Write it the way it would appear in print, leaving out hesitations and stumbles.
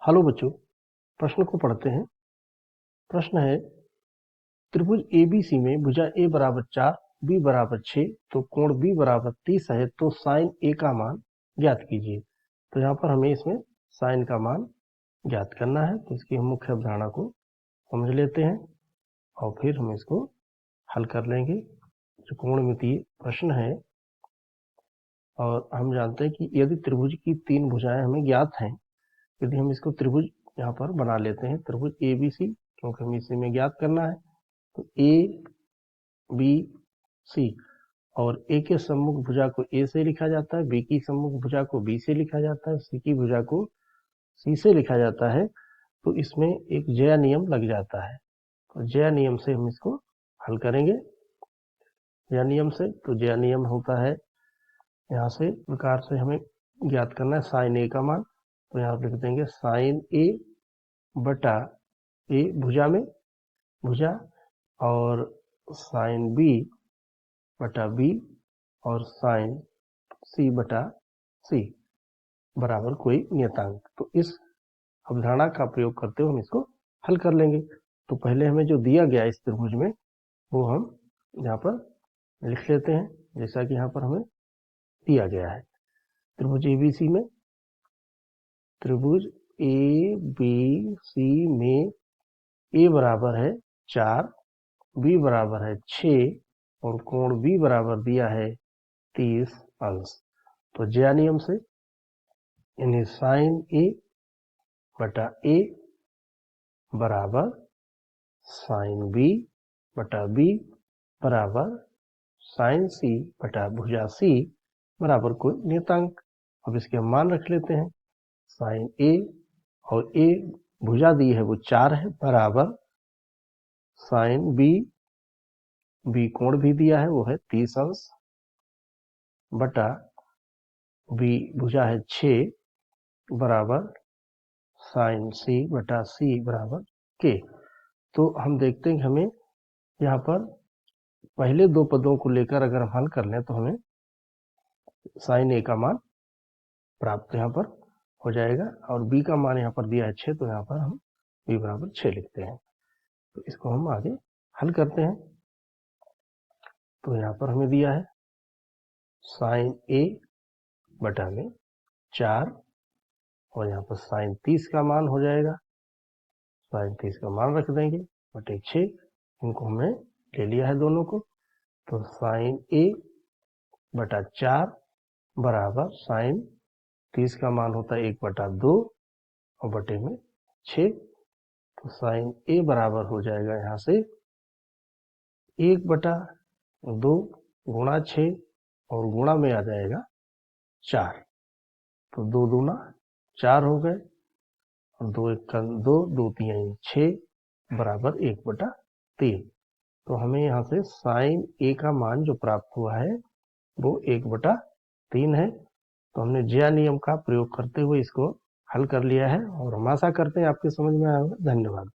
Hello बच्चों, प्रश्न को पढ़ते हैं। प्रश्न है, त्रिभुज एबीसी में भुजा ए बराबर 4, बी बराबर 6, तो कोण बी बराबर 30 है, तो साइन ए का मान ज्ञात कीजिए। तो यहाँ पर हमें इसमें साइन का मान ज्ञात करना है, तो इसकी हम मुख्य अवधारणा को समझ लेते हैं और फिर हम इसको हल कर लेंगे। जो कोणमितीय प्रश्न है और हम जानते हैं कि यदि त्रिभुज की 3 भुजाएं हमें ज्ञात हैं, यदि हम इसको त्रिभुज यहाँ पर बना लेते हैं, त्रिभुज ए बी सी, क्योंकि हमें इसी में ज्ञात करना है, तो ए बी सी, और ए के सम्मुख भुजा को ए से लिखा जाता है, बी की सम्मुख भुजा को बी से लिखा जाता है, सी की भुजा को सी से लिखा जाता है। तो इसमें एक ज्या नियम लग जाता है, तो ज्या नियम से हम इसको हल करेंगे। ज्या नियम से, तो ज्या नियम होता है यहाँ से प्रकार से हमें ज्ञात करना है साइन ए का मान। तो यहाँ लिख देंगे साइन ए बटा ए भुजा में भुजा, और साइन बी बटा बी, और साइन सी बटा सी बराबर कोई नियतांक। तो इस अवधारणा का प्रयोग करते हुए हम इसको हल कर लेंगे। तो पहले हमें जो दिया गया इस त्रिभुज में वो हम यहाँ पर लिख लेते हैं, जैसा कि यहाँ पर हमें दिया गया है। त्रिभुज एबीसी में, त्रिभुज ए बी सी में ए बराबर है 4, बी बराबर है 6, और कोण बी बराबर दिया है 30 अंश। तो ज्या नियम से यानी साइन ए बटा ए बराबर साइन बी बटा बी बराबर साइन सी बटा भुजा सी बराबर कोई नियतांक। अब इसके हम मान रख लेते हैं। साइन ए, और ए भुजा दी है वो 4 है, बराबर साइन बी, बी कोण भी दिया है वो है 30 अंश, बटा बी भुजा है 6 बराबर साइन सी बटा सी बराबर के। तो हम देखते हैं कि हमें यहाँ पर पहले दो पदों को लेकर अगर हम हल कर लें तो हमें साइन ए का मान प्राप्त यहाँ पर हो जाएगा, और बी का मान यहाँ पर दिया है 6, तो यहाँ पर हम बी बराबर 6 लिखते हैं। तो इसको हम आगे हल करते हैं। तो यहाँ पर हमें दिया है साइन ए बटा में 4, और यहाँ पर साइन 30 का मान हो जाएगा, साइन 30 का मान रख देंगे बटे 6, इनको हमने ले लिया है दोनों को। तो साइन ए बटा 4 बराबर साइन 30 का मान होता है 1/2 और बटे में 6। तो साइन ए बराबर हो जाएगा यहाँ से 1/2 गुणा 6, और गुणा में आ जाएगा 4। तो 2 दूना 4 हो गए, और 2 1 का 2, 2 3 6 बराबर 1/3। तो हमें यहाँ से साइन ए का मान जो प्राप्त हुआ है वो 1/3 है। तो हमने ज्या नियम का प्रयोग करते हुए इसको हल कर लिया है, और हम आशा करते हैं आपके समझ में आया होगा। धन्यवाद।